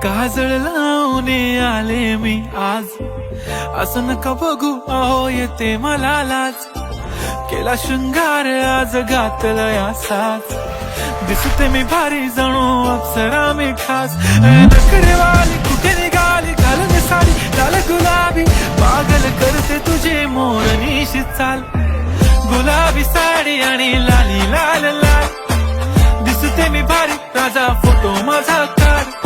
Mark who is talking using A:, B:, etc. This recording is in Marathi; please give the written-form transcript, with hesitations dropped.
A: काजळ लावून आले मी आज, असं नका बघू अहो येते मला लाज. केला शृंगार आज घातलाय असाच, दिसते मी भारी जणू अप्सरा मी खास. नखरेवाली कुठे निघाली घालून साडी लाल गुलाबी, पागल करते तुझे मोरनीशी चाल. गुलाबी साडी आणि लाली लाल लाल, दिसते मी भारी राजा फोटो माझा काढ.